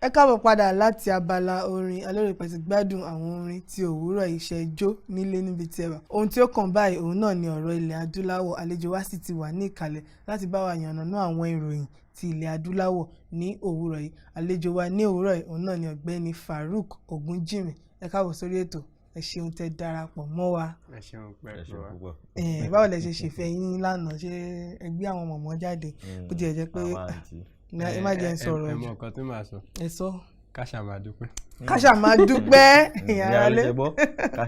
ẹ káàbọ̀ padà láti abala orin alórèpẹ̀ ti gbádùn àwọn orin tí òwúrọ̀ iṣẹ́ jó nílé níbi tí ẹ wà. Ohun tí ó kàn báyìí òun náà ni ọ̀rọ̀ ilẹ̀ adúláwọ̀. Àlejò wa sì ti wà ní ìkàlẹ̀ láti bá wa yànnàná àwọn ìròyìn ti ilẹ̀ adúláwọ̀ ní òwúrọ̀ yìí. Àlejò wa ní òwúrọ̀ yìí òun náà ni ọ̀gbẹ́ni Farouk Ogunjimi. Ẹ káàbọ̀ sórí ètò. Ẹ ṣeun tẹ́ darapọ̀ mọ́ wa. Ẹ ṣeun púpọ̀. Báwo lẹ ṣe ṣèfẹ́ yín lánàá? Ṣé ẹ gbé àwọn mọ̀mọ́ jáde? Bó ti ẹ̀ jẹ́ pé ẹ má jẹ́ ń sọ̀rọ̀ ẹ mọ nǹkan tó máa sọ. Ẹ sọ. Káṣà máa dúpẹ́. Káṣà máa dúpẹ́.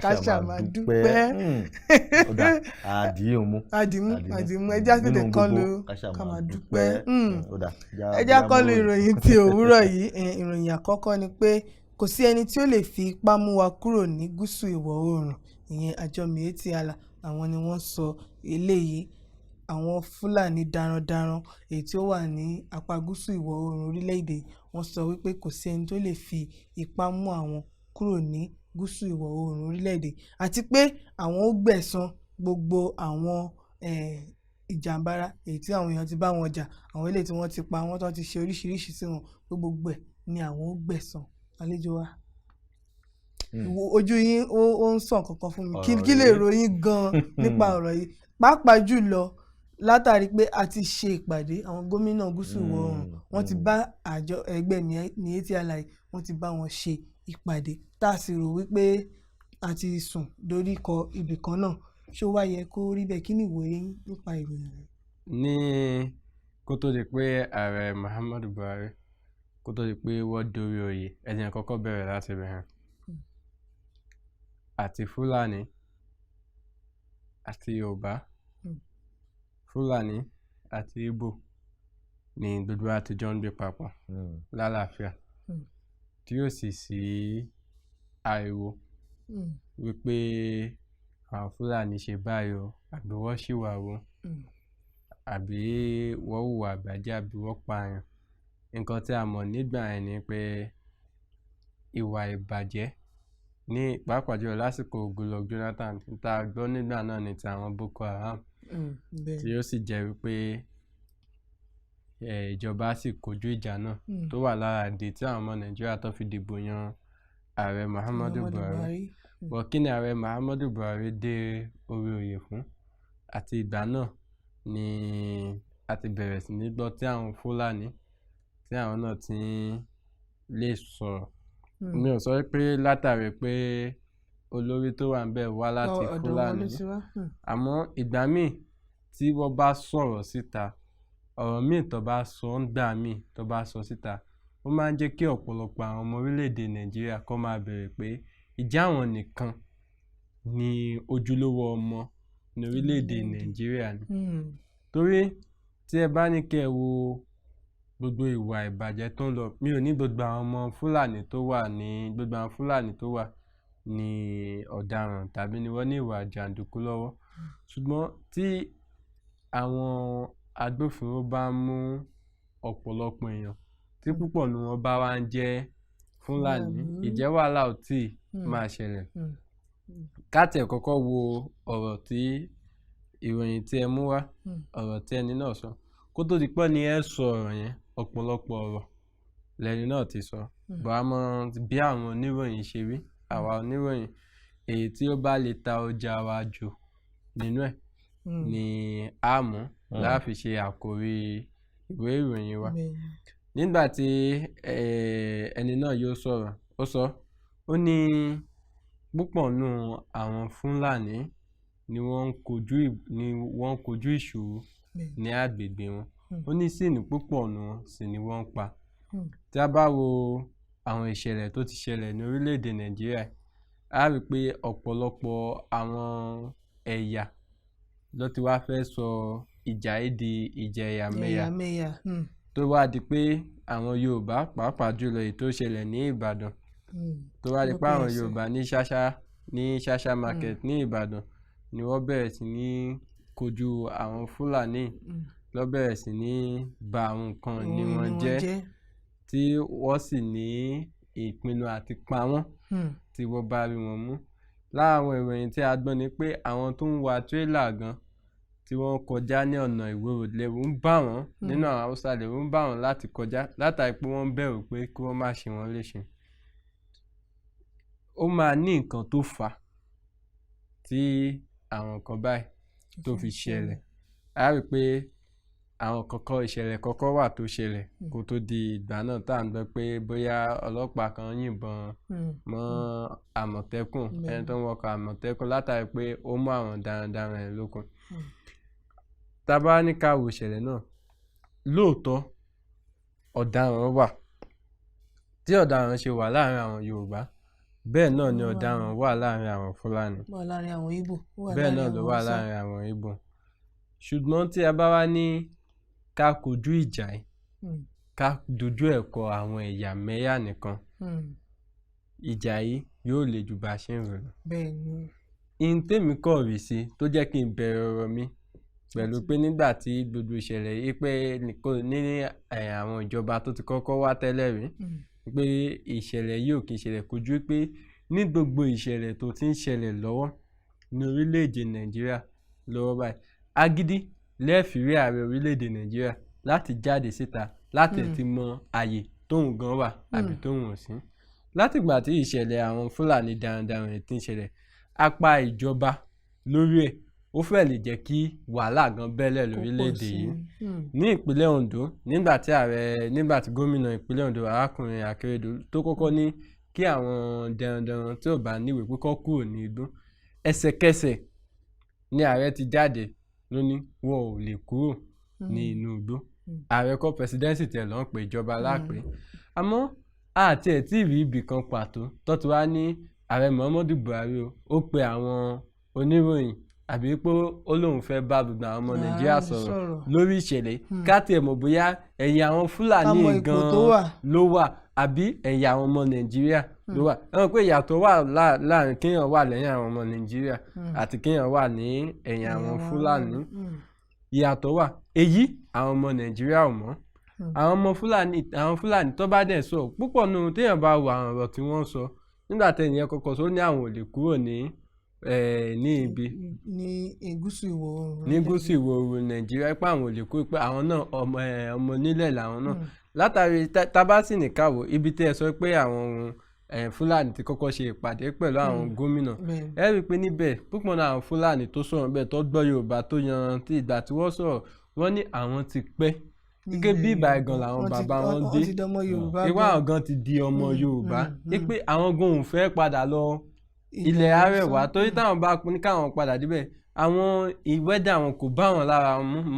Káṣà máa dúpẹ́. Àdìmú ẹjá tètè kọ́ lu ká máa dúpẹ́. Ẹjá kọ́ lu ìròyìn ti òwúrọ̀ yìí. Ìròyìn àkọ́kọ́ ni pé kò sí ẹni tí ó lè fi ipá mú wa kúrò ní gúúsù ìwọ̀ oòrùn. Ìyẹn àjọ Miyetti Allah àwọn ni wọ́n sọ eléyìí. Àwọn Fúlàní darandaran èyí tí ó wà ní apá gúúsù ìwọ̀ oòrùn orílẹ̀-èdè wọ́n sọ wípé kò sí ẹni tó lè fi ipá mú àwọn kúrò ní gúúsù ìwọ̀ oòrùn orílẹ̀-èdè àti pé àwọn ó gbẹ̀san gbogbo àwọn ìjàmbára èyí tí àwọn èèyàn ti bá wọn jà, àwọn eléyìí tí wọ́n ti pa wọ́n tó ti ṣe oríṣiríṣi sí wọn, gbogbo ẹ̀ ni àwọn ó gbẹ̀san. Àlejò wa ojú yín ó ń sàn kankan fún mi kí lè ròyìn gan nípa ọ̀rọ̀ yìí pàápàá jùlọ látàrí pé a ti ṣe ìpàdé àwọn gómìnà gúúsù ìwọ̀ oòrùn wọ́n ti bá àjọ ẹgbẹ́ Miyetti Allah wọ́n ti bá wọn ṣe ìpàdé tá a sì rò wípé a ti sùn dórí kọ ibì kan náà. Ṣó wá yẹ kó rí bẹ́ẹ̀? Kí ni ìwòye yín nípa ìròyìn rẹ̀? Ní kó tó di pé ààrẹ Muhammadu Buhari kó tó di pé wọ́n dórí oyè ẹ̀jẹ̀ kọ́kọ́ bẹ̀rẹ̀ láti bẹ̀rẹ̀ àti Fúlàní àti Yorùbá Fúlàní àti Ìgbò ni gbogbo àtijọ́ ń gbé papọ̀ lálàáfíà tí yóò sì sí ariwo wípé àwọn Fúlàní ṣe báyìí o àbí wọ́n ṣìwà o àbí wọ́n hùwà àbàjẹ́ àbí wọ́n pààyàn. Nǹkan tí a mọ̀ nígbà yẹn ni pé ìwà ìbàjẹ́ ní pàápàá jùlọ lásìkò Goodluck Jonathan tá a gbọ́ nígbà náà ni ti àwọn Boko Haram tí ó sì jẹ́ wípé ìjọba sì kojú ìjà náà tó wà lára ìdí tí àwọn ọmọ Nàìjíríà tó fi dìbò yan ààrẹ Muhammadu Buhari. Bọ̀ kí ni ààrẹ Muhammadu Buhari dé orí oyè fún? Àti ìgbà náà ni a ti bẹ̀rẹ̀ sí ní gbọ́ tí àwọn Fúlàní tí àwọn náà ti lè sọ̀rọ̀. Mi ò sọ pé látàrí pé olórí tó wà níbẹ̀ wá láti Fúlàní àmọ́ ìgbà míì tí wọ́n bá sọ̀rọ̀ síta ọ̀rọ̀ míì tó bá sọ ń gbà míì tó bá sọ síta ó máa ń jẹ́ kí ọ̀pọ̀lọpọ̀ àwọn ọmọ orílẹ̀-èdè Nàìjíríà kó máa bẹ̀rẹ̀ pé ìjà àwọn nìkan ni ojúlówó ọmọ ní orílẹ̀-èdè Nàìjíríà ni. Torí tí ẹ bá ní kẹ́ ẹ wo gbogbo ìwà ìbàjẹ́ tó ń lọ, mi ò ní gbogbo àwọn ọmọ Fúlàní tó wà ní ọ̀daràn tàbí ni wọ́n ní ìwà jàǹdùkú lọ́wọ́, ṣùgbọ́n tí àwọn agbófinró bá mú ọ̀pọ̀lọpọ̀ èèyàn tí púpọ̀ nínú wọn bá wá ń jẹ́ Fúlàní, ìjẹ́ wàhálà ò tí máa ṣẹlẹ̀. Ká tiẹ̀ kọ́kọ́ wo ọ̀rọ̀ tí ìròyìn tí ẹ mú wá, ọ̀rọ̀ tí ẹni náà sọ kó tó di pé ni ẹ sọ ọ̀rọ̀ yẹn ọ̀pọ̀lọpọ̀ ọ̀rọ̀ lẹ́ni náà ti sọ. Bọ̀ a mọ bí àwọn oníròyìn ṣe rí, àwa oníròyìn èyí tí ó bá lè ta ọjà wa jù nínú ẹ̀ ni a mú láti ṣe àkòrí ìwé ìròyìn wa. Nígbà tí ẹni náà yóò sọ̀rọ̀ ó ní púpọ̀ nínú àwọn Fúlàní ni wọ́n ń kojú ìṣòro ní agbègbè wọn. Ó ní sì ní púpọ̀ nínú wọn sì ni wọ́n ń pa. Tí a bá wo àwọn ìṣẹ̀lẹ̀ tó ti ṣẹlẹ̀ ní orílẹ̀-èdè Nàìjíríà a rí pé ọ̀pọ̀lọpọ̀ àwọn ẹ̀yà ló ti wá fẹ́ sọ ìjà yìí di ìjà ẹ̀yàmẹ̀yà tó wá di pé àwọn Yorùbá pàápàá jùlọ èyí tó ṣẹlẹ̀ ní Ìbàdàn tó wá di pé àwọn Yorùbá ní Ṣáṣá market ní Ìbàdàn ni wọ́n bẹ̀rẹ̀ sí ní kojú àwọn Fúlàní ló bẹ̀rẹ̀ sí ní ba àwọn nǹkan ní wọn jẹ́ tí wọ́n sì ní ìpinnu àti pa wọ́n tí wọ́n bá rí wọn mú. Lára àwọn ìròyìn tí a gbọ́ ni pé àwọn tó ń wa tírélà gan tí wọ́n kọjá ní ọ̀nà Ìwó Road lẹ́rù ń bà wọ́n nínú àwọn Haúsá lẹ́rù ń bà wọ́n láti kọjá látàrí pé wọ́n bẹ̀rù pé kí wọ́n má ṣe wọ́n léṣe. Ó máa ní nǹkan tó fà á tí àwọn nǹkan báyìí tó fi ṣẹlẹ̀. A rí i pé àwọn ìṣẹ̀lẹ̀ kọ̀ọ̀kan wà tó ṣẹlẹ̀ kó tó di ìgbà náà tá à ń gbọ́ pé bóyá ọlọ́pàá kan yìnbọn mọ́ Àmọ̀tẹ́kùn ẹni tó ń wọkọ̀ Àmọ̀tẹ́kùn látàrí pé ó mú àwọn darandaran ẹ̀ lókun. Tá a bá ní ká wo ìṣẹ̀lẹ̀ náà, lóòótọ́ ọ̀daràn wà. Tí ọ̀daràn ṣe wà láàrin àwọn Yorùbá, bẹ́ẹ̀ náà ni ọ̀daràn wà láàrin àwọn Fúlàní. Bẹ́ẹ̀ náà ló wà láàrin àwọn Ìgbò. Ṣùgbọ́n tí a bá wá ní ká kojú ìjà yìí, ká dojú ẹ̀ kọ àwọn ẹ̀yàmẹ̀yà nìkan, ìjà yìí yóò le jù bá a ṣe ń rò lọ. Ihun tèmi kọ̀ rí sí tó jẹ́ kí n bẹ̀rẹ̀ ọ̀rọ̀ mi pẹ̀lú pé nígbà tí gbogbo ìṣẹ̀lẹ̀ yìí pé ní àwọn ìjọba tó ti kọ́kọ́ wá tẹ́lẹ̀ rí pé ìṣẹ̀lẹ̀ yìí ò kì í ṣẹlẹ̀ kojú pé ní gbogbo ìṣẹ̀lẹ̀ tó ti ń ṣẹlẹ̀ lọ́wọ́ ní orílẹ̀-èdè Nàìjíríà lọ́wọ́ báyìí, agídí lẹ́ẹ̀fì rí ààrẹ orílẹ̀-èdè Nàìjíríà láti jáde síta láti ti mọ àyè tóun gan wà àbí tóun ò sí. Látìgbà tí ìṣẹ̀lẹ̀ àwọn Fúlàní darandaran ẹ̀ ti ń ṣẹlẹ̀, apá ìjọba lórí ẹ̀ ó fẹ́ lè jẹ́ kí wàhálà gan bẹ́lẹ̀ lórílẹ̀‐èdè yìí. Ní ìpínlẹ̀ Ondo nígbà tí gómìnà ìpínlẹ̀ Ondo arákùnrin Akérédolú tó kọ́kọ́ ní kí àwọn darandaran tí ò bá níwèé pé kó kúrò ní igbó, ẹsẹ̀kẹsẹ̀ ni ààrẹ ti jáde ló ní wọn ò lè kúrò ní inú igbó. Ààrẹ kọ́ pẹsidẹ́ǹsì tẹ̀ lọ́n pé ìjọba lápè. Àmọ́ àti ẹ̀ tí rí ibì kan pàtó tó ti wá ní ààrẹ Muhammadu Buhari ó pe àwọn oníròyìn àbí pé ó lóun fẹ́ bá gbogbo àwọn ọmọ Nàìjíríà sọ̀rọ̀ lórí ìṣẹ̀lẹ̀ ká tiẹ̀ mọ̀ bóyá ẹ̀yìn àwọn Fúlàní gan-an ló wà àbí ẹ̀yìn àwọn ọmọ Nàìjíríà ló wà. Ẹ̀wọ̀n pé ìyàtọ̀ wà láàrin kéèyàn wà lẹ́yìn àwọn ọmọ Nàìjíríà àti kéèyàn wà ní ẹ̀yìn àwọn Fúlàní. Ìyàtọ̀ wà, èyí àwọn ọmọ Nàìjíríà ò mọ̀. Àwọn Fúlàní tó bá dẹ̀ sọ púpọ̀ nù téèyàn bá wo àwọn ọ̀rọ̀ tí wọ́n sọ nígbà tẹ̀yìn kọ́kọ́ sọ ní àwọn ò lè kúrò ní ibi ní gúúsù ìwọ̀ oòrùn Nàìjíríà pé àwọn ò lè kó pé àwọn náà ọmọ nílẹ̀ làwọn náà látàrí tabasi nìkàwọ́ ibi tí ẹ sọ pé àwọn Fúlàní ti kọ́kọ́ ṣe ìpàdé pẹ̀lú àwọn gómìnà ẹ rí i pé níbẹ̀ púpọ̀ náà àwọn Fúlàní tó sọ̀rọ̀ bẹ́ẹ̀ tó gbọ́ Yorùbá tó yanrantí ìgbà tí wọ́n sọ̀rọ̀ wọ́n ní àwọn ti pẹ́ gẹ́gẹ́ bí ìgbà ẹ̀gàn làwọn bàbá wọn dé ìwà àwọn gan ti di ọmọ Yorùbá pé àwọn gan ò fẹ́ padà lọ ilẹ̀ Arẹwà torí táwọn bá ní káwọn padà débẹ̀ àwọn ìwẹ́dà wọn kò bá wọn lára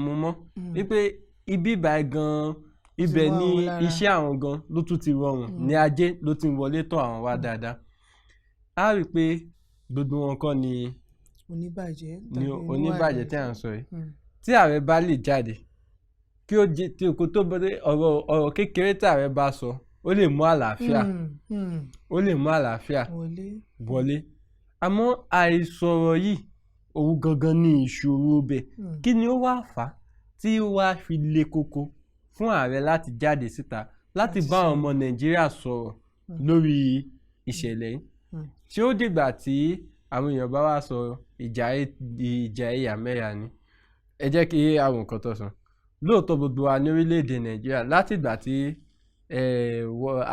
mu mọ́ wípé ibi ìbàyẹ̀ gan ibẹ̀ ni iṣẹ́ àwọn gan ló tún ti rọrùn ní ajé ló ti ń wọlé tọ̀ àwọn wá dáadáa. A rí i pé gbogbo wọn kọ́ ni oníbàjẹ́ tí à ń sọ yìí tí ààrẹ bá lè jáde kí ó jẹ tí kò tó bọ́dé ọ̀rọ̀ kékeré tí ààrẹ bá sọ ó lè mú àlàáfíà wọlé àmọ́ àìsọ̀rọ̀ yìí òun gangan ní ìṣòro bẹ̀ kí ni ó wá fà á tí ó wá fi le koko fún ààrẹ láti jáde síta láti bá àwọn ọmọ Nàìjíríà sọ̀rọ̀ lórí ìṣẹ̀lẹ̀ yìí tí ó dìgbà tí àwọn èèyàn bá wá sọ ìjà ẹ̀yàmẹ̀yà ni. Ẹ jẹ́ kí àwọn nǹkan tó sọ lóòótọ́ gbogbo wa ní orílẹ̀-èdè Nàìjíríà láti ìgbà tí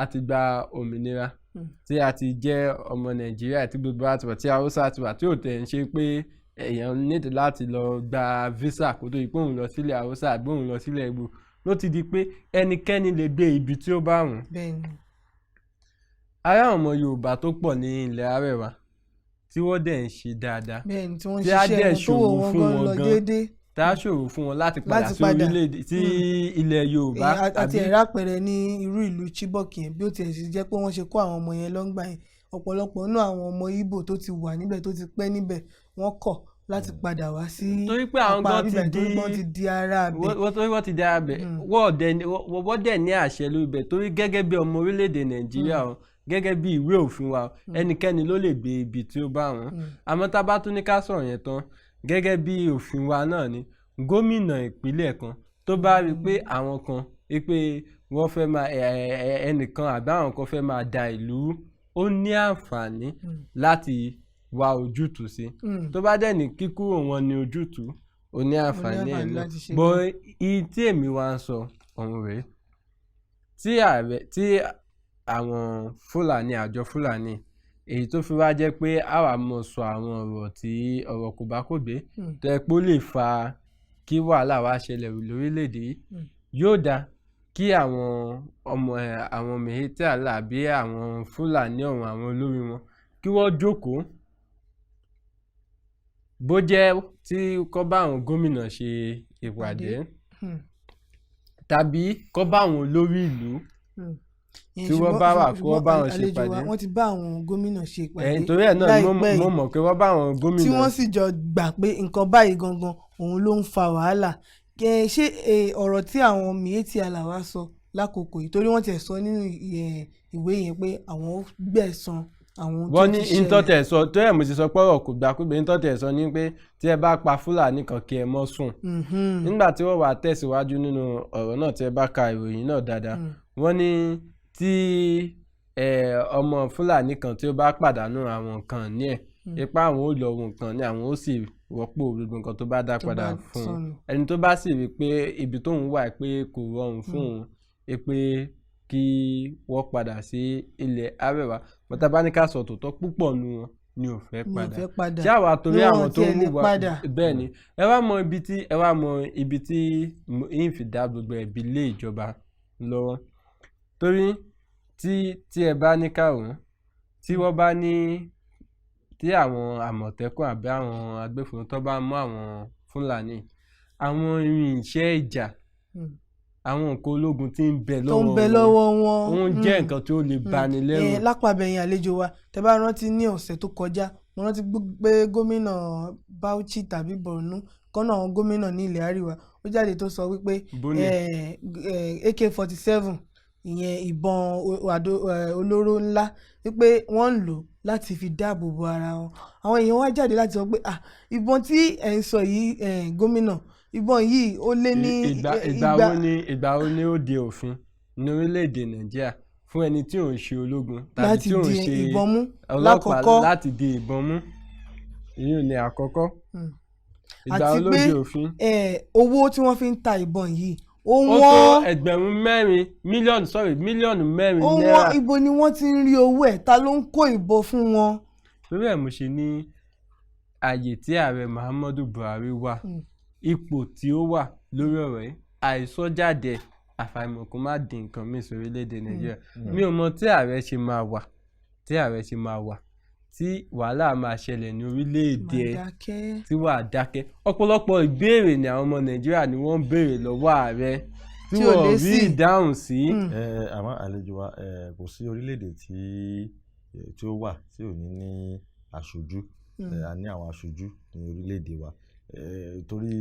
a ti gba òmìnira tí a ti jẹ́ ọmọ Nàìjíríà tí gbogbo wa ti wà tí Haúsá ti wà tí ò tẹ̀ ń ṣe pé èèyàn nídìí láti lọ gba visa kó tó di pé òun lọ sílẹ̀ Haúsá àbí òun lọ sílẹ̀ Ìgbò ló ti di pé ẹnikẹ́ni lè gbé ibi tí ó bá wùn. Ará ọmọ Yorùbá tó pọ̀ ní ilẹ̀ Arẹwà tí wọ́n dẹ̀ ń ṣe dáadáa tí a dẹ̀ ṣòro fún wọn gan tá a ṣòro fún wọn láti padà sí orílẹ̀-èdè sí ilẹ̀ Yorùbá. àti ẹ̀rọ àpẹẹrẹ ní irú ìlú Chibok yẹn bí ó tiẹ̀ sì jẹ́ pé wọ́n ṣe kó àwọn ọmọ yẹn lọ́ngbà yẹn ọ̀pọ̀lọpọ̀ nínú àwọn ọmọ Ìgbò tó ti wà níbẹ̀ tó ti pẹ́ níbẹ̀ wọ́n kọ̀ láti padà wá sí apá bíbẹ̀ torí wọ́n ti di ara bẹ̀. wọ́n ti di ara bẹ̀ wọ́n dẹ̀ ní àṣẹ lórí bẹ̀ torí gẹ́gẹ́ bí ọmọ orílẹ̀-èdè Nàìjíríà gẹ́gẹ́ bí ìwé òfin wa ẹnikẹ́ni ló lè gbé ibi tí ó bá wọn àmọ́ tá a bá tún ní ká sọ̀rọ̀ yẹn tán gẹ́gẹ́ bí òfin wa náà ni gómìnà ìpínlẹ̀ kan tó bá rí i pé àwọn kan pé wọ́n fẹ́ máa ẹnìkan àbí àwọn kan fẹ́ máa da ìlú ó ní àǹfààní láti wá ojútùú sí tó bá dẹ̀ ní kíkúrò wọn ní ojútùú ó ní àǹfààní ẹ̀ náà bọ́ tí èmi wá ń sọ ọ̀hún rèé tí àwọn Fúlàní àjọ Fúlàní èyí tó fi wá jẹ́ pé àwa mọ̀ sọ àwọn ọ̀rọ̀ kò bá kò gbé tó yẹ pé ó lè fa kí wàhálà wá ṣẹlẹ̀ lórílẹ̀‐èdè yìí yóò dáa kí àwọn Miyetti Allah àbí àwọn Fúlàní ọ̀hún àwọn olórí wọn kí wọ́n jókòó bó jẹ́ tí kọ́ bá àwọn gómìnà ṣe ìpàdé tàbí kọ́ bá àwọn olórí ìlú tí wọ́n bá wà kó wọ́n bá wọn ṣe ìpàdé. wọ́n ti bá àwọn gómìnà ṣe ìpàdé nítorí ẹ̀ náà mo mọ̀ pé wọ́n bá àwọn gómìnà. tí wọ́n sì jọ gbà pé nǹkan báyìí gangan òun ló ń fa wàhálà ṣé ọ̀rọ̀ tí àwọn Miyetti Allah wá sọ lákòókò yìí torí wọ́n ti sọ nínú ìwé yẹn pé àwọn gbẹ̀san àwọn tó ti ṣẹlẹ̀. wọ́n ní ìtọ́tẹ̀ sọ tó yẹ mo ti sọ pé ọ̀rọ̀ kò gbà kúgbẹ́ ìtọ́tẹ̀ sọ ní pé tí ẹ bá pa Fúlàní kan kí ẹ mọ́ sùn. nígbà tí wọ́n wà tẹ̀síwájú nínú ọ̀rọ̀ náà tí ẹ bá ka ìròyìn náà dáadáa wọ́n ní tí ọmọ Fúlàní kan tí ó bá pàdánù àwọn nǹkan ní ẹ̀ ipá àwọn ò lọ ohun kan ní àwọn ó sì rọ́pò gbogbo nǹkan tó bá dá padà fún un ẹni tó bá sì rí pé ibi tóun wà pé kò rọrùn fún òun pé kí wọ́n padà sí ilẹ̀ Àríwá bọ́tà bá ní ká sọ tòótọ́ púpọ̀ nu wọn ni ò fẹ́ padà tí àwa torí àwọn tó ń wúwa bẹ́ẹ̀ ni ẹ wá mọ ibi tí yín fi dá gbogbo ẹ̀bi lé ìjọba lọ́wọ́ torí tí ẹ bá ní káwọn tí wọ́n bá ní tí àwọn Àmọ̀tẹ́kùn àbí àwọn agbófinró tó bá mú àwọn Fúlàní àwọn irinṣẹ́ ìjà àwọn nǹkan ológun tí ń bẹ lọ́wọ́ wọn òun jẹ́ nǹkan tó lè bani lẹ́rù. lápàbẹ̀yìn àlejò wa tẹ́ bá rántí ní ọ̀sẹ̀ tó kọjá mo rántí pé gómìnà Bauchi tàbí Borno kọ́nà àwọn gómìnà ní ilẹ̀ Àríwá ó jáde tó sọ wípé AK-47 ìyẹn ìbọn olóró ńlá wípé wọ́n ń lò láti fi dáàbò bo ara wọn àwọn èèyàn wá jáde láti sọ pé ìbọn tí ẹ̀ ń sọ yìí gómìnà ìbọn yìí ó lé ní ìgbà wo ni ó di òfin ní orílẹ̀-èdè Nàìjíríà fún ẹni tí ò ń ṣe ológun tàbí tí ò ń ṣe ọlọ́pàá láti di ìbọn mú èyí ni àkọ́kọ́ ìgbà wo ló di òfin. àti pé owó tí wọ́n fi ń ta ìbọn yìí ó tó ẹgbẹ̀rún mẹ́rin mílíọ̀nù mẹ́rin náírà. ó wọ́n ibo ni wọ́n ti ń rí owó ẹ̀ ta ló ń kó ìbọn fún wọn. torí ẹ̀ mo ṣe ní ààyè tí ààrẹ Muhammadu Buhari wà ipò tí ó wà lórí ọ̀rọ̀ yìí àìsọ́jáde àfàìmọ̀ kó má di nǹkan mí sórílẹ̀-èdè Nàìjíríà mi ò mọ tí ààrẹ ṣe máa wà tí wàhálà máa ṣẹlẹ̀ ní orílẹ̀-èdè tí wàá dákẹ́ ọ̀pọ̀lọpọ̀ ìbéèrè ni àwọn ọmọ Nàìjíríà ni wọ́n ń béèrè lọ́wọ́ ààrẹ tí wọ́n rí ìdáhùn sí. àmọ́ àlejò wa kò sí orílẹ̀-èdè tí ó wà tí ò ní aṣojú a ní àwọn aṣojú ní orílẹ̀-èdè wa torí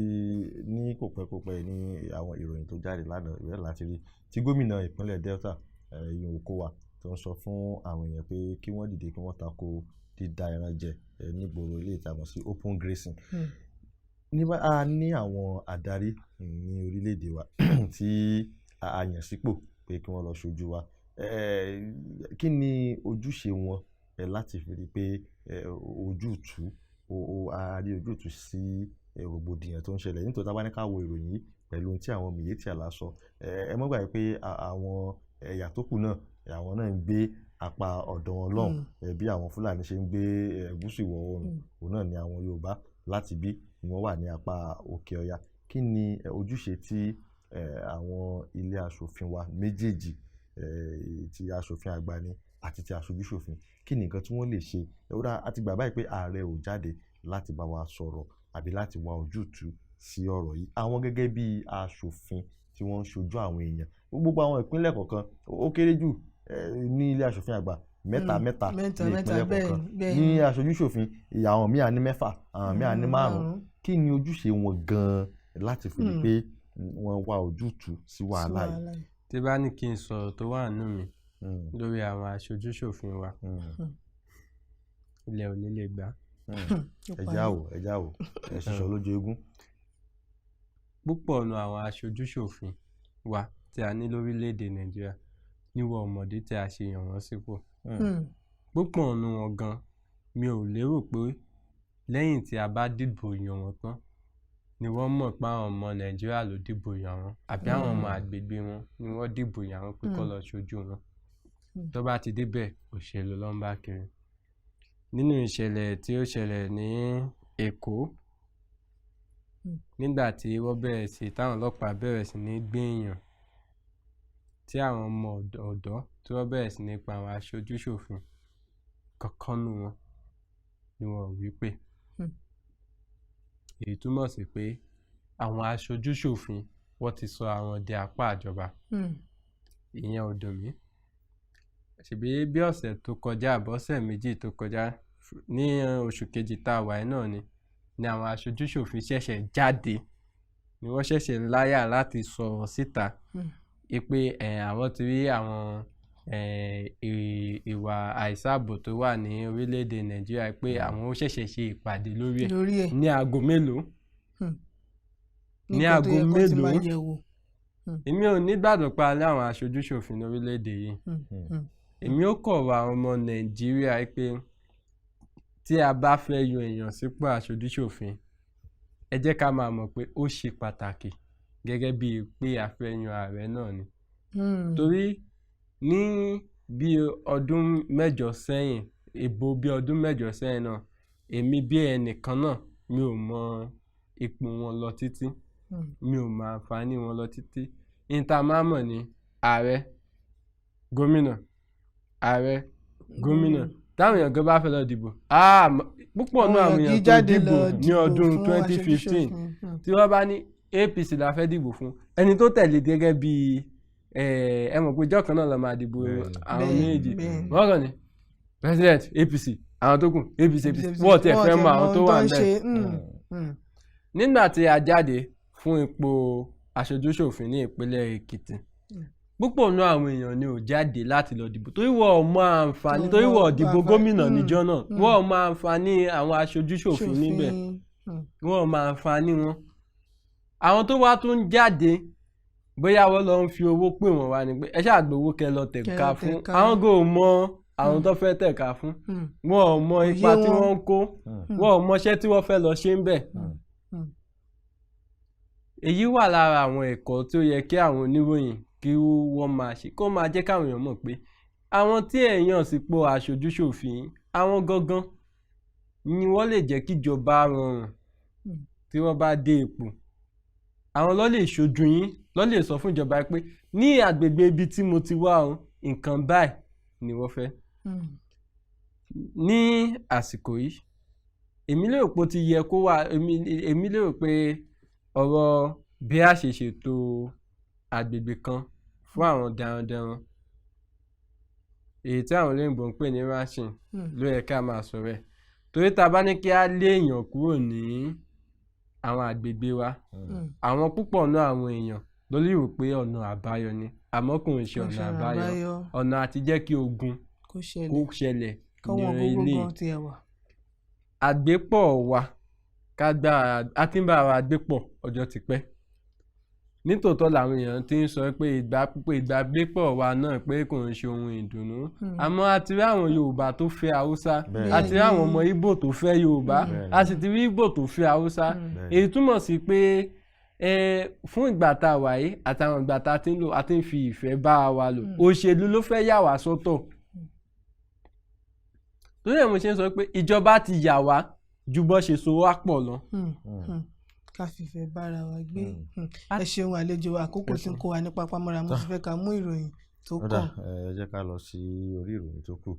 ní kòpẹ́kòpẹ́ ní àwọn ìròyìn tó jáde lánàá ìrẹ́ láti rí tí gómìnà ìpínlẹ̀ Delta ìyẹn Okowa tó ń sọ fún àwọn èèyàn pé kí wọ́n dìde kí wọ́n tako dídá ẹran jẹ nígboro ilé ìtàmọ̀ sí open grazing. nígbà a ní àwọn adarí ní orílẹ̀-èdè wa tí a yàn sípò pé kí wọ́n lọ ṣojú wa kí ni ojúṣe wọn láti fi rí pé ojútùú a rí ojútùú sí rògbòdìyàn tó ń ṣẹlẹ̀ nítorí tá a bá ní ká wo ìròyìn yìí pẹ̀lú tí àwọn Miyetti Allah sọ ẹ mọ́ gbàgbé pé àwọn ẹ̀yà tó kù náà àwọn náà ń gbé apá ọ̀dọ̀ wọn lọ́hùn bí àwọn Fúlàní ṣe ń gbé gúúsù ìwọ̀ oòrùn òun náà ni àwọn Yorùbá láti bí ni wọ́n wà ní apá òkè ọya kí ni ojúṣe tí àwọn ilé aṣòfin wa méjèèjì ti aṣòfin àgbà ni àti ti aṣojúṣòfin kí ni nǹkan tí wọ́n lè ṣe àti gbà báyìí pé ààrẹ ò jáde láti bá wa sọ̀rọ̀ àbí láti wá ojútùú sí ọ̀rọ̀ yìí àwọn gẹ́gẹ́ bí aṣòfin tí wọ́n ń ṣojú àwọn èèyàn gbogbo àwọn ìpínlẹ̀ kọ̀ọ̀kan ó kéré jù ní ilé aṣòfin àgbà mẹ́ta ní ìpínlẹ̀ kọ̀ọ̀kan ní aṣojúṣòfin àwọn míì á ní mẹ́fà àwọn míì á ní márùn-ún kí ni ojúṣe wọn gan-an láti fi rí pé wọ́n wá ojútùú sí wàhálà yìí. tí bá ní kí n sọ̀rọ̀ tó wà nínú mi lórí àwọn aṣojúṣòfin wa ilẹ̀ ò ní lè gbà. ẹja wò ẹ ṣiṣọ́ lójú eégún. púpọ̀ nù àwọn aṣojúṣòfin wa tí a ní lórílẹ̀‐èdè Nàìjíríà níwọ̀ ọmọdé tí a ṣe yàn wọ́n sípò. púpọ̀ nù wọn gan mi ò lérò pé lẹ́yìn tí a bá dìbò yàn wọ́n tán ni wọ́n mọ̀ pé àwọn ọmọ Nàìjíríà ló dìbò yàn wọ́n àbí àwọn ọmọ àgbègbè wọn ni wọ́n dìbò yàn wọ́n pé kó lọ ṣojú wọn. Tó bá ti débẹ̀ òṣèlú ló ń bá kiri. Nínú ìṣẹ̀lẹ̀ tí ó ṣẹlẹ̀ ní Èkó nígbà tí táwọn ọlọ́pàá bẹ̀rẹ̀ sí ní gbé èèyàn, tí àwọn ọmọ ọ̀dọ́ tí wọ́n bẹ̀rẹ̀ sí ní pa àwọn aṣojú-ṣòfin, kankan nù wọn ni wọn ò wí pé. Èyí túmọ̀ sí pé àwọn aṣojú-ṣòfin wọ́n ti sọ àwọn di apá ìjọba. Ìyẹn ò dùn mí. Ṣèbí bí ọ̀sẹ̀ tó kọjá àbọ̀sẹ̀ méjì tó kọjá ní oṣù kejì tá a wà náà ni àwọn aṣojú-ṣòfin ṣẹ̀ṣẹ̀ jáde, ni wọ́n ṣẹ̀ṣẹ̀ láyà láti sọ̀rọ̀ síta pé àwọn ti rí àwọn ìwà àìsààbò tó wà ní orílẹ̀-èdè Nàìjíríà pé àwọn ó ṣẹ̀ṣẹ̀ ṣe ìpàdé lórí ẹ̀ ní aago mélòó. Ní aago mélòó. Èmi ò ní gbàgbọ́ pé a ní àwọn aṣojú-ṣòfin lórílẹ̀-èdè yìí. Èmi ó kọ̀ wá àwọn ọmọ Nàìjíríà pé tí a bá fẹ́ yan èèyàn sípò aṣojú-ṣòfin, ẹ jẹ́ ká máa mọ̀ pé ó ṣe pàtàkì gẹ́gẹ́ bíi pé a fẹ́ yan ààrẹ náà ni. Torí ní bí ọdún mẹ́jọ sẹ́yìn, ìbò bí ọdún mẹ́jọ sẹ́yìn náà, èmi bí ẹnìkan náà mi ò mọ ipò wọn lọ títí, mi ò mọ àǹfààní wọn lọ títí. Ìta máa mọ̀ ní ààrẹ, gómìnà, ààrẹ, gómìnà. Táwọn èèyàn gan bá fẹ́ lọ dìbò, púpọ̀ náà àwọn èèyàn tó dìbò ní ọdún 2015 tí wọ́n bá ní APC la fẹ́ dìbò fún, ẹni tó tẹ̀lé gẹ́gẹ́ bí ẹ mọ̀ pé ìjọ kan náà lọ máa dìbò àwọn méjì, wọ́n kàn ní president APC, àwọn tó kù APC wọ́n ti fẹ́ mọ àwọn tó wà níbẹ̀. Nígbà tí a jáde fún ipò aṣojú-ṣòfin ní ìpínlẹ̀ Èkìtì, púpọ̀ náà àwọn èèyàn ni ò jáde láti lọ dìbò torí wọ́n ò mọ àǹfààní, torí wọ́n ò dìbò gómìnà níjọ́ náà, wọ́n ò mọ àǹfààní àwọn aṣojú-ṣòfin níbẹ̀, wọ́n ò mọ àǹfààní wọn. Àwọn tó wá tún jáde bóyá wọ́n lọ ń fi owó pè wọ́n wá ni pé ẹ ṣáà gbowó kẹ́ lọ tẹ̀ka fún, àwọn kò mọ àwọn tó fẹ́ tẹ̀ka fún, wọ́n ò mọ ipa tí wọ́n ń kó, wọ́n ò mọṣẹ́ tí wọ́n fẹ́ lọ ṣe ń bẹ̀. Èyí wà lára àwọn ẹ̀kọ́ tí ó yẹ kí àwọn oníròyìn kí wọ́n máa ṣe, kó máa jẹ́ káwọn èèyàn mọ̀ pé àwọn tí èèyàn sípò aṣojú-ṣòfin, àwọn gangan ni wọ́n lè jẹ́ kíjọba rọrùn tí wọ́n bá dé ipò. Àwọn ló lè ṣojú yín, ló lè sọ fún ìjọba pé ní agbègbè ibi tí mo ti wá nǹkan báyìí ni wọ́n fẹ́. Ní àsìkò yìí, èmi lérò pé ó ti yẹ kó wà, èmi lérò pé ọ̀rọ̀ bí a ṣe ṣètò agbègbè kan fún àwọn darandaran, èyí tí àwọn olóyìnbó ń pè ní ranching, ló yẹ ká máa sọ̀rọ̀ ẹ̀. Torí tá a bá ní kí á lé èèyàn kúrò ní àwọn agbègbè wa, àwọn púpọ̀ náà àwọn èèyàn ló lérò pé ọ̀nà àbáyọ ni, àmọ́ kò ń ṣe ọ̀nà àbáyọ. Ọ̀nà àti jẹ́ kí ogun kó ṣẹlẹ̀ ní ilé àgbépọ̀ wa, a ti ń bá ara gbépọ̀ ọjọ́ ti pẹ́. Nítòótọ́ làwọn èèyàn ti ń sọ pé ìgbàgbépọ̀ wa náà pé kò ń ṣe ohun ìdùnnú, àmọ́ a ti rí àwọn Yorùbá tó fẹ́ Haúsá, a ti rí àwọn ọmọ Ìgbò tó fẹ́ Yorùbá, a sì ti rí Ìgbò tó fẹ́ Haúsá. Èyí túmọ̀ sí pé fún ìgbà tá a wà yìí àtàwọn ìgbà tá a ti ń lò, a ti ń fi ìfẹ́ bá wa lò. Òṣèlú ló fẹ́ yà wá sọ́tọ̀. Torí ẹ̀ mo ṣe ń sọ pé ìjọba ti yà wá ju bó ṣe so wá pọ̀ lọ. Ká fìfẹ́ bára wa gbé. Ẹ ṣeun àlejò àkókò tí ń kó wa ní papámọ́ra, mo ti fẹ́ ká mú ìròyìn tó kàn. Ẹ jẹ́ ká lọ sí orí ìròyìn tó kù.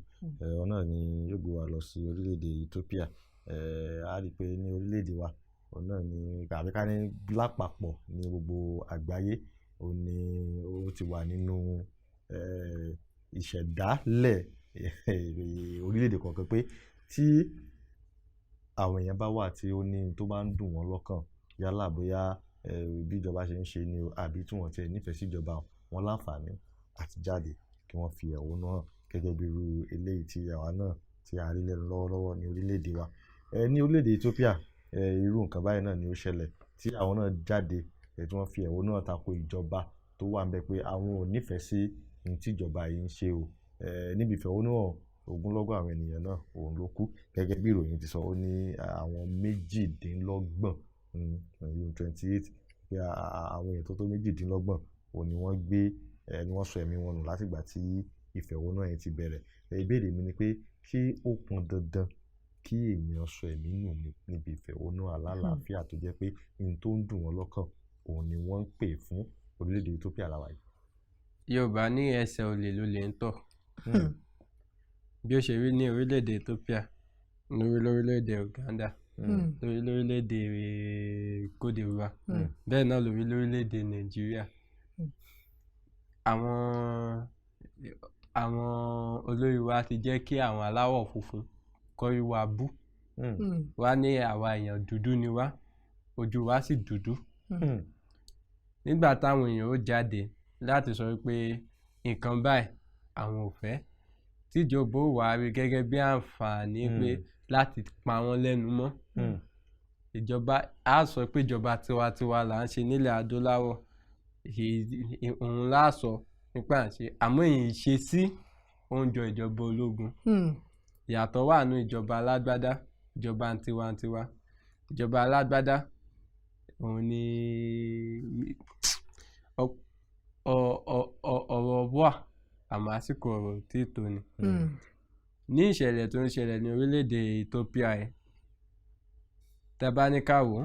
Ọ̀nà ni yóò gbé wa lọ sí orílẹ̀-èdè Ethiopia. A rí i pé ní orílẹ̀-èdè wa, ọ̀nà ni tàbí ká ní lápapọ̀ ní gbogbo àgbáyé, ó ti wà nínú ìṣẹ̀dálẹ̀ orílẹ̀-èdè kọ̀ọ̀kan pé tí àwọn èèyàn bá wà tí ó ní tó bá ń dùn wọ́n lọ́kàn, yálà bóyá bí ìjọba ṣe ń ṣe ni o àbí tí wọ́n tiẹ̀ nífẹ̀ẹ́ sí ìjọba, wọn láǹfààní àti jáde kí wọ́n fi ẹ̀hónú hàn gẹ́gẹ́ bí irú eléyìí tí àwa náà tí a rí lẹ́nu lọ́wọ́lọ́wọ́ ní orílẹ̀-èdè wa. Ní orílẹ̀-èdè Ethiopia, irú nǹkan báyìí náà ni ó ṣẹlẹ̀ tí àwọn náà jáde tí wọ́n fi ẹ̀hónú hàn tako ìjọba tó wà ńbẹ̀ pé àwọn ò nífẹ̀ẹ́ sí ohun tí ìjọba yìí ń ṣe o. Níbi ìfẹ̀hónú hàn, ogunlọ́gọ̀ àwọn ènìyàn náà òun ló kú gẹ́gẹ́ bí ìròyìn ti sọ. Ó ní àwọn 28 28 pé àwọn èèyàn tó 28 òun ni wọ́n gbé ni wọ́n sọ ẹ̀mí wọn nù látìgbà tí ìfẹ̀hónúhàn yẹn ti bẹ̀rẹ̀. Ìbéèrè mi ni pé ṣé ó pọn dandan kí èèyàn sọ ẹ̀mí nù níbi ìfẹ̀hónúhàn alálàáfíà tó jẹ́ pé ohun tó ń dùn wọ́n lọ́kàn òun ni wọ́n ń pè fún orílẹ̀-èdè Ethiopia láwa yìí? Yorùbá ní ẹsẹ̀ olè ló lè ń tọ̀. Bí ó ṣe rí ní orílẹ̀-èdè Ethiopia, lórílẹ̀-èdè Uganda, lórílẹ̀-èdè Côte d'Ivoire, bẹ́ẹ̀ náà lórílẹ̀-èdè Nàìjíríà. Àwọn olórí wa ti jẹ́ kí àwọn aláwọ̀ funfun kọ́rí wa bú. Wá ní àwa èèyàn dúdú ni wá, ojú wa sì dúdú. Nígbà táwọn èèyàn ó jáde láti sọ pé nǹkan báyìí àwọn ò fẹ́, tíjọba ó wá rí gẹ́gẹ́ bí àǹfààní pé láti pa wọ́n lẹ́nu mọ́. Ìjọba á sọ pé ìjọba tiwantiwa là ń ṣe nílẹ̀ adúláwọ̀, òun láàsọ nípa àṣẹ, àmọ́ èyí ṣe sí oúnjẹ ìjọba ológun. Ìyàtọ̀ wà nínú ìjọba alágbádá, ìjọba tiwantiwa. Ìjọba alágbádá òun ni ọ̀rọ̀ wà àmọ́ àsìkò ọ̀rọ̀ tí tó ni. Ní ìṣẹ̀lẹ̀ tó ń ṣẹlẹ̀ ní orílẹ̀-èdè Ethiopia ẹ̀, tabaníkàwó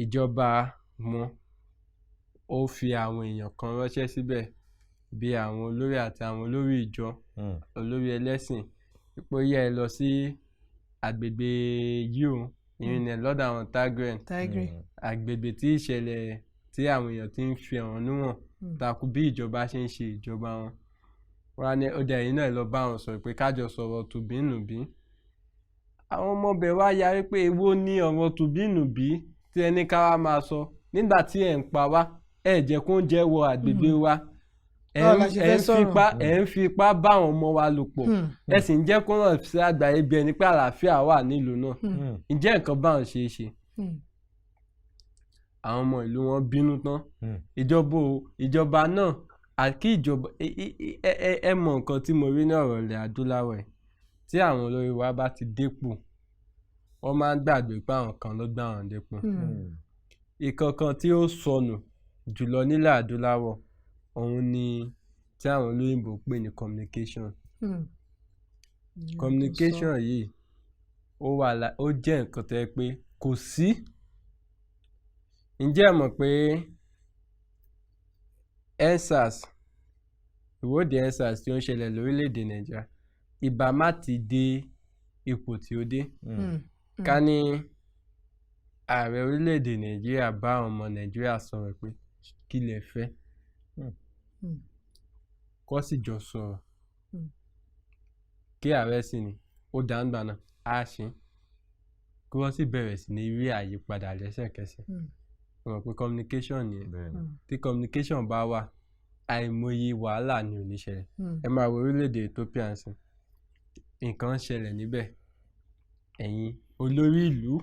ìjọba wọn ó fi àwọn èèyàn kan ránṣẹ́ síbẹ̀ bí àwọn olórí àti àwọn olórí ìjọ, olórí ẹlẹ́sìn, pé yẹ ẹ lọ sí agbègbè yìí o, ìrìnà lọ́dọ̀ àwọn Tigray, agbègbè tí ìṣẹ̀lẹ̀ tí àwọn èèyàn ti ń fi ẹ̀hónú hàn takú bí ìjọba ṣe ń ṣe ìjọba wọn. Wọ́n á ní ọjà yìí náà lọ bá wọn sọ̀rọ̀ pé kájọ sọ̀rọ̀ tùbínùbí. Àwọn ọmọ bẹ̀ wá yarí pé èwo ní ọ̀rọ̀ tùbínùbí tí ẹni ká wá máa sọ nígbà tí ẹ̀ ń pa wá, ẹ̀ jẹ́ kó ń jẹ́ wọ àgbègbè wa, ẹ̀ ń fipá bá àwọn ọmọ wa lò pọ̀, ẹ̀ sì ń jẹ́ kó hàn sí àgbáyé bí ẹni pé àlàáfíà wà nílùú náà. Ǹjẹ́ nǹkan báwọn ṣe é ṣe? Àwọn ọmọ ìlú wọn bínú tán. Ìjọba náà àkí ìjọba ẹ mọ nǹkan tí mo rí ní ọ̀rọ̀ ilẹ̀ adúláwọ̀ ẹ̀, tí àwọn olórí wa bá ti dépò wọ́n máa ń gbàgbé pé àwọn kan ló gbà wọ́n dépò. Ìkankan tí ó sọnù jùlọ nílẹ̀ adúláwọ̀ òun ni tí àwọn olóyìnbó pè ní communication. Communication yìí ó jẹ́ nǹkan tó yẹ pé kò sí. Ǹjẹ́ ẹ mọ̀ pé EndSARS, ìwọ́de EndSARS tí ó ń ṣẹlẹ̀ lórílẹ̀‐èdè Nàìjíríà, ìbá má ti dé ipò tí ó dé. Ká ní ààrẹ orílẹ̀‐èdè Nàìjíríà bá àwọn ọmọ Nàìjíríà sọ̀rọ̀ pé kí lẹ fẹ́, kó sì jọ sọ̀rọ̀, kí ààrẹ sì ní ó dáńgbà náà á ṣe, kí wọ́n sì bẹ̀rẹ̀ sí ní rí àyípadà lẹ́sẹ̀kẹsẹ̀. Wọ́n mọ̀ pé communication nìyẹn. Tí communication bá wà, àìmọye wàhálà ni ò ní ṣẹlẹ̀. Ẹ máa wo orílẹ̀-èdè Ethiopia sí, nǹkan ń ṣẹlẹ̀ níbẹ̀, ẹ̀yin olórí ìlú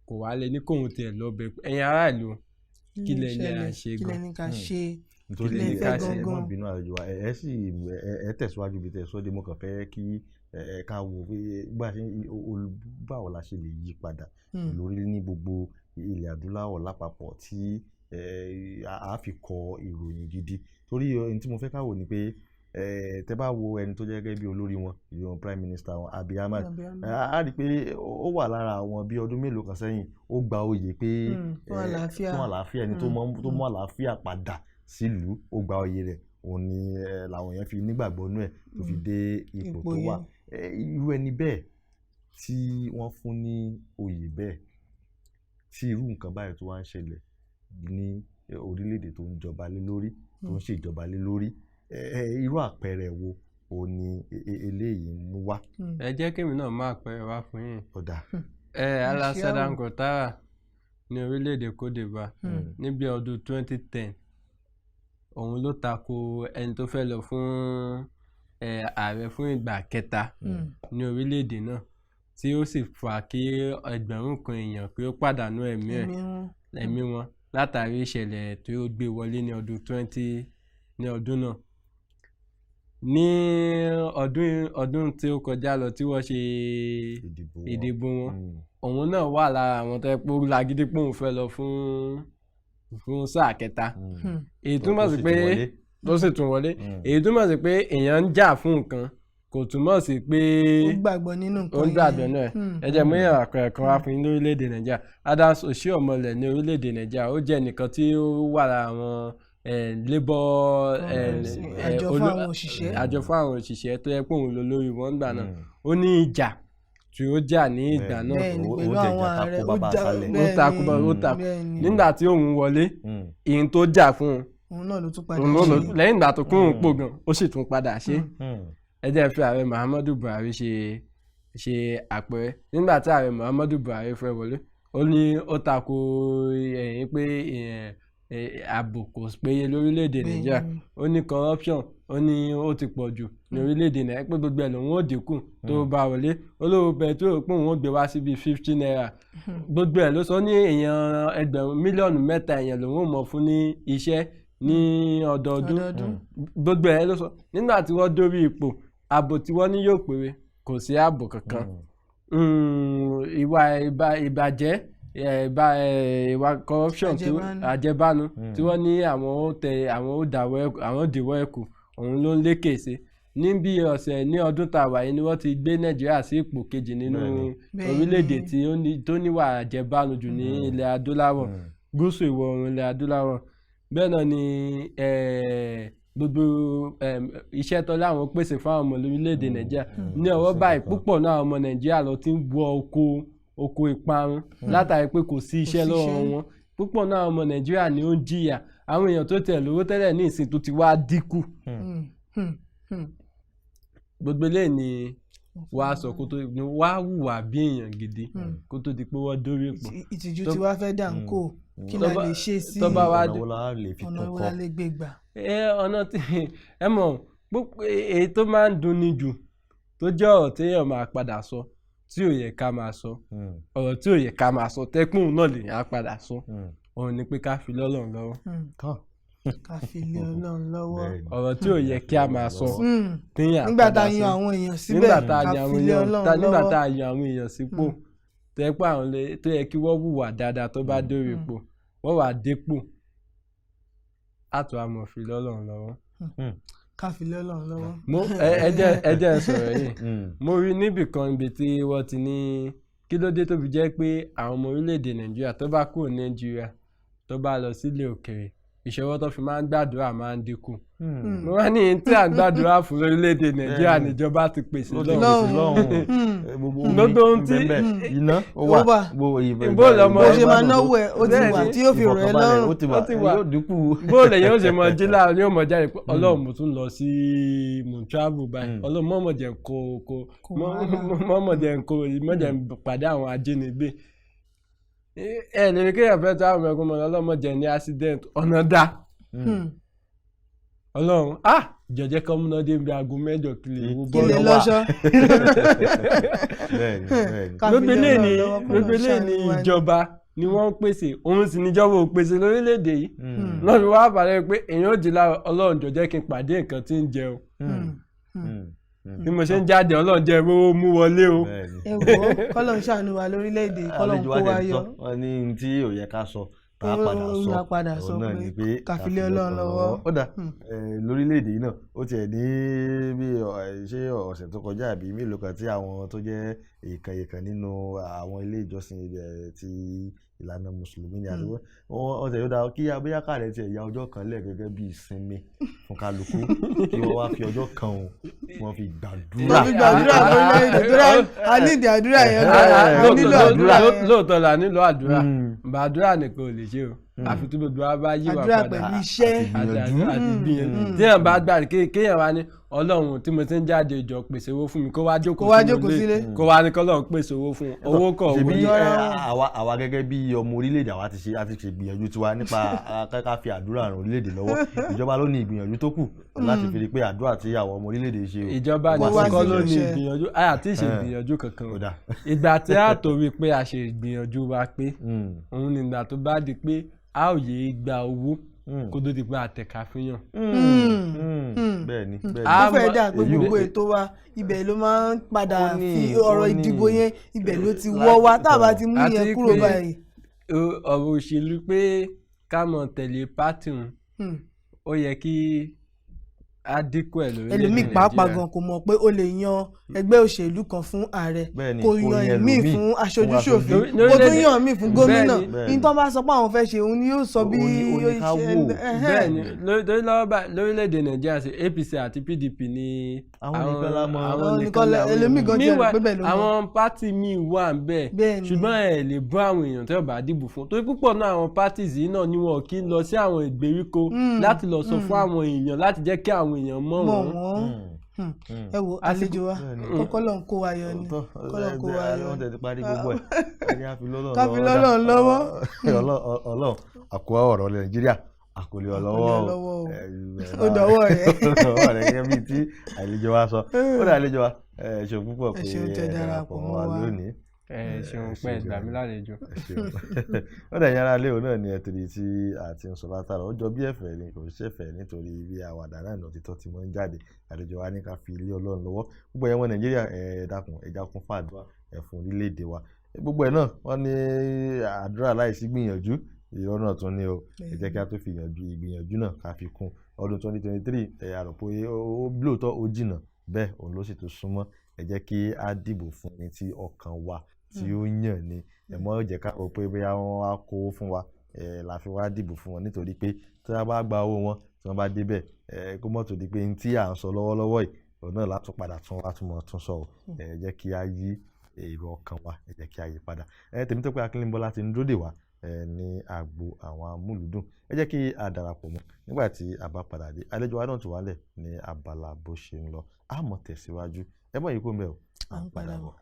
kò wá lè ní kóhun tiẹ̀ lọ bẹ̀, ẹ̀yin ará ìlú kí lẹ ní à ṣe gan. Nítorí ẹ má bínú àlejò wa, ẹ tẹ̀síwájú bí tẹ̀síwájú, mo kàn fẹ́ kí ká wo báwo la ṣe lè yí padà lórí ní gbogbo ilẹ̀ adúláwọ̀ lápapọ̀ tí a fi kọ ìròyìn gidi. Torí ohun tí mo fẹ́ ká wò ni pé tẹ́ bá wo ẹni tó jẹ́ gẹ́gẹ́ bí olórí wọn, ìyẹn prime minister wọn Abiy Ahmed, a rí i pé ó wà lára àwọn bí ọdún mélòó kan sẹ́yìn ó gba oyè pé fún àlàáfíà, ẹni tó mú àlàáfíà padà sílùú, ó gba oyè rẹ̀, òun ni làwọn èèyàn fi nígbàgbọ́ nú ẹ̀ tó fi dé ipò tó wà. Irú ẹni bẹ́ẹ̀ tí wọ́n fún ní oyè bẹ́ẹ̀, tí irú nǹkan báyìí tó wá ń ṣẹlẹ̀ ní orílẹ̀-èdè tó ń jọba lé lórí, tó ń ṣèjọba lé lórí, irú àpẹẹrẹ wo òun ni eléyìí mú wá? Ẹ jẹ́ kémi náà máa àpẹẹrẹ wá fún yín. Ọ̀dà. Alassane Ouattara ní orílẹ̀-èdè Côte d'Ivoire níbi ọdún 2010, òun ló tako ẹni tó fẹ́ lọ fún ààrẹ fún ìgbà kẹta ní orílẹ̀-èdè náà, tí ó sì fà kí ẹgbẹ̀rún kan èèyàn pé ó pàdánù ẹ̀mí wọn látàrí ìṣẹ̀lẹ̀ tí ó gbé wọlé ní ọdún 20 ní ọdún náà. ní ọdún tí ó kọjá lọ tí wọ́n ṣe ìdìbò wọn òun náà wà lára àwọn tó yẹ pé ó lágídí pé òun fẹ́ lọ fún sáà kẹta èyí túmọ̀ sí pé tó sì tún wọlé èyí túmọ̀ sí pé èèyàn ń jà fún nǹkan kò túmọ̀ sí pé ó gbàgbọ́ nínú nǹkan yẹn ó gbàgbọ́ náà ẹ jẹ́ mú ìyàrá àpẹẹrẹ kan wá fún yín lórílẹ̀‐èdè Nàìjíríà Adams Oshiomhole ní orílẹ̀‐èdè Nàìjíríà ó jẹ́ nìkan tí ó wà lára àwọn labour àjọ fún àwọn òṣìṣẹ́ tó yẹ pé òun ló lórí wọn gbà náà ó ní ìjà tí ó jà ní ìgbà náà ó takú nígbà tí òun wọlé ìyìn tó jà fún òun náà ló tún padà ṣe lẹ́yìn ìgbà tó kún òun pò gan ó sì tún padà ṣe ẹ jẹ́ fi ààrẹ Muhammadu Buhari ṣe àpẹẹrẹ nígbà tí ààrẹ Muhammadu Buhari fẹ́ wọlé ó ní ó tako ẹ̀yìn pé ààbò kò péye lórílẹ̀‐èdè Nàìjíríà ó ní corruption ó ní ó ti pọ̀ jù ní orílẹ̀‐èdè Nàìjíríà pé gbogbo ẹ̀ lòun ó dínkù tó bá wọlé olówó pẹ̀tró pé òun ó gbé wá sí bíi 50 naira gbogbo ẹ̀ ló sọ ní èèyàn ẹgbẹ̀rún mílíọ̀nù 3 èèyàn lòun ó mọ̀ fún ní iṣẹ́ ní ọdọọdún gbogbo ẹ̀ ló sọ nígbà tí wọ́n dórí ipò ààbò tí wọ́n ní yóò péré kò sí ààbò kankan ìwà ìbàjẹ́ ìwà corruption àjẹbánu tí wọ́n ní àwọn dìwọ́ ẹ̀kú òun ló ń lékè sí ní bí ọ̀sẹ̀ ní ọdún tá a wà yìí ni wọ́n ti gbé Nàìjíríà sí ipò kejì nínú orílẹ̀-èdè tó níwà àjẹbánu jù ní ilẹ̀ adúláwọ̀ gúúsù ìwọ̀ oòrùn ilẹ̀ adúláwọ̀ bẹ́ẹ̀ náà ni gbogbo iṣẹ́ tó láwọn pèsè fáwọn ọmọ orílẹ̀-èdè Nàìjíríà ní ọwọ́ báyìí púpọ̀ náà ọmọ Nàìjíríà lọ ti ń wọ oko ìparun látàrí pé kò sí iṣẹ́ lọ́wọ́ wọn púpọ̀ náà ọmọ Nàìjíríà ni ó ń jìyà àwọn èèyàn tó tẹ̀ lówó tẹ́lẹ̀ ní ìsìn tó ti wá dínkù gbogbo eléyìí ni wàá sọ kó tó wàá hùwà bí èèyàn gidi kó tó di pé wọ́n dórí ipò. ìtìjú tí wàá fẹ́ dà ń kó kí la lè ṣe sí ọ̀nà wo la lè gbé gbà. ọ̀nà tí ẹ mọ̀ èyí tó máa ń dunni jù tó jẹ́ ọ̀rọ̀ téèyàn máa padà sọ tí ò yẹ ká máa sọ ọ̀rọ̀ tí ò yẹ ká máa sọ tẹ́kùn náà lè yàn á padà sọ òun ni pé ká fi lọ́lọ́run lọ́wọ́. ká fi lé Ọlọ́run lọ́wọ́. ọ̀rọ̀ tí ò yẹ kí a máa sọ nígbà tá a yan àwọn èèyàn síbẹ̀ ká fi lé Ọlọ́run lọ́wọ́. nígbà tá a yan àwọn èèyàn sípò tẹ́pẹ́ àwọn tó yẹ kí wọ́n hùwà dáadáa tó bá dórí ipò wọ́n wà dépò àtọ́ àmọ̀ fi lọ́lọ́run lọ́wọ́. ká fi lé Ọlọ́run lọ́wọ́. ẹ jẹ́ sọ̀rọ̀ yìí mo rí níbì kan ibi tí wọ́n ti ní kí ló dé tó fi jẹ́ pé àwọn ọmọ orílẹ̀-èdè Nàìjíríà tó bá kúrò Nàìjíríà tó bá lọ sílé òkèèrè ìṣòro tó fi máa ń gbàdúrà máa ń dínkù. wọ́n ní tí à ń gbàdúrà fún lórílẹ̀‐èdè Nàìjíríà níjọba ti pèsè lọ́hùn. gbogbo ohun tí iná ó wà bó lọmọ bó ṣe máa náwó ẹ̀ ó ti wà tí yóò fi rọ̀ ẹ́ lọ́rùn. ó ti wà yóò dínkù. bó lẹ́yìn ó ṣe mọ jí láàrin yóò mọ jáde pé Ọlọ́run mo tún lọ sí mo travel báyìí Ọlọ́run mọ̀mọ̀ jẹ́ mọ̀jẹ̀ pàdé àwọn ajínigbé lè rí kéèyàn fẹ́ tó àwọn ẹ̀kọ́ mọ̀ ọlọ́mọdé ní accident ọ̀nà dá Ọlọ́run jẹ̀jẹ̀ kan múná dé bí aago 8 kìlẹ̀ ìwú bọ́ọ̀lù lọ́ṣọ́. gbogbo eléyìí ni ìjọba ni wọ́n ń pèsè òun sì níjọba ò pèsè lórílẹ̀‐èdè yìí náà fi wá àbálẹ̀ pé èèyàn ò jí lára Ọlọ́run jọ̀jẹ́ kí n pàdé nǹkan tí ń jẹun bí mo ṣe ń jáde Ọlọ́run jẹ́ owó mú wọlé o. ẹ wo kọ́lọ́n ṣàánú wa lórílẹ̀‐èdè kọ́lọ́n kó wa yọ. wọ́n ní tí ò yẹ ká sọ tá a padà sọ pé káfílẹ̀ Ọlọ́run lọ́wọ́. ó dà lórílẹ̀‐èdè yìí náà ó tiẹ̀ ní bí ṣé ọ̀sẹ̀ tó kọjá àbí mélòó kan tí àwọn tó jẹ́ èèkàn nínú àwọn ilé ìjọsìn ti ìlànà mùsùlùmí ni àdúgbò wọn tẹ̀ yóò dáa kí abẹ́yàká rẹ̀ tiẹ̀ ya ọjọ́ kan lẹ̀ gẹ́gẹ́ bí ìsinmi fún kálukú kí wọ́n wá fi ọjọ́ kan o wọ́n fi gbàdúrà. a nídìí àdúrà yẹn a nílò àdúrà. lóòótọ́ la nílò àdúrà àdúrà nìkan ò lè ṣe o àfi tó gbogbo wa bá yí wa padà àdúrà pẹ̀lú iṣẹ́ àti gbìyànjú téèyàn bá gbà kéèyàn wá ní Ọlọ́run tí mo ti ń jáde ìjọ pèsè owó fún mi kó wá jókòó sílé kó wá ní kọ́lọ́run pèsè owó fún owó kọ̀ owó. ṣebí àwa gẹ́gẹ́ bí ọmọ orílẹ̀-èdè àwa ti ṣe gbìyànjú tiwa nípa ká fi àdúrà ràn orílẹ̀-èdè lọ́wọ́ ìjọba ló ní ìgbìyànjú tó kù láti fi rí pé àdúrà tí àwọn ọmọ orílẹ̀-èdè ṣe o. ìjọba nìkan ló ní ìgbìyànjú àti ìṣe ìgbìyànjú kankan ìgbà tí a tó rí pé a ṣe ìgbìyànjú wa pé òun nígbà tó bá di pé a ò yéé gba owó kó tó di pé àtẹ̀ka fihàn. bẹ́ẹ̀ni ó fẹ́ dà pé gbogbo ètò wa ibẹ̀ ló máa ń padà fi ọ̀rọ̀ ìdìbò yẹn ibẹ̀ ló ti wọ́ wa tá a bá ti mú yẹn kúrò báyìí. ọ̀rọ̀ òṣèlú pé ká mọ̀ tẹ̀lé pátì ó yẹ kí á dínkù ẹ̀ lórílẹ̀-èdè ẹlòmíì pàápàá gan kò mọ̀ pé ó lè yan ẹgbẹ́ òṣèlú kan fún ààrẹ kò yan ìmíì fún aṣojú-ṣòfin kò tún yan ìmíì fún gómìnà ní tó bá sọ pé àwọn fẹ́ ṣe òun ni yóò sọ bí yóò ṣe. bẹ́ẹ̀ni lórílẹ̀-èdè nàìjíríà sí APC àti PDP ni àwọn nìkan ẹlòmíì gan jẹ́ pé bẹ́ẹ̀ ló mọ̀. àwọn pátì míì wà ń bẹ̀ ṣùgbọ́n ẹ̀ lè bọ́ àwọn èèyàn tó bá dìbò fún torí púpọ̀ náà àwọn pátìs yìí náà ni wọn kì í lọ sí àwọn ìgbèríko láti lọ sọ fún àwọn èèyàn láti jẹ́ kí àwọn èèyàn mọ̀ wọ́n. ẹ wo àlejò wa kọ́kọ́ lọ́n kó wa yọ ni kọ́lọ́n kó wa yọ. wọ́n tẹ̀sí parí gbogbo ẹ̀ ẹni á fi lọ́lọ́run lọ́wọ́. ọlọ́run àkóyá ọ̀rọ̀ nàìjíríà àkòlè ọlọ́wọ́ ó dọ̀wọ́ rẹ̀ gẹ́gẹ́ bíi tí àlejò wa sọ ó dà àlejò wa ṣe púpọ̀ pé ẹ darapọ̀ mọ́ wa lónìí. ṣeun pẹ́ ìgbà mi lálejò. ó dà yàrá léwu náà ni ẹtìrì tí a ti ń sọ látara ó jọ bí ẹ̀fẹ̀ ni kò ṣẹ̀fẹ̀ nítorí bí àwàdà náà lọ títọ́ tí wọ́n ń jáde àlejò wa ní ká fi ilé ọlọ́run lọ́wọ́ gbogbo ẹ̀wọ̀n nàìjíríà ẹ dákun ẹ jákun fàdúrà fún orílẹ̀-èdè wa gbogbo ẹ̀ náà wọ́n ní àdúrà láìsí gbìyànjú ìrọ̀ náà tún ní o ẹ jẹ́ kí a tó fi ìgbìyànjú náà ká fi kún ọdún 2023 àrò pé ó lóòótọ́ ó jìnnà bẹ́ẹ̀ òun ló sì tó súnmọ́ ẹ jẹ́ kí a dìbò fún ní tí ọkàn wa tí ó yàn ni ẹ mọ́ jẹ́ ká rò pé bóyá wọ́n á kó fún wa la fi wá dìbò fún wọn nítorí pé tí wọ́n bá gba owó wọn tí wọ́n bá débẹ̀ kó mọ́ tó di pé tí à ń sọ lọ́wọ́lọ́wọ́ yìí òun náà látún padà tún wá tún sọ ẹ jẹ́ kí a yí èrò ọkàn wa ẹ jẹ́ kí a yí padà Tèmítọ́pẹ́ Akínbọ́lá ti ń dúró dè wá ní agbo àwọn amúlùdùn ẹ jẹ́ kí a darapọ̀ mọ́ nígbà tí a bá padà dé àlejò wa náà tún wálẹ̀ ní abala bó ṣe ń lọ a mọ̀ tẹ̀síwájú ẹ mọ̀ yìí kó mẹ́ o à ń padà bọ̀.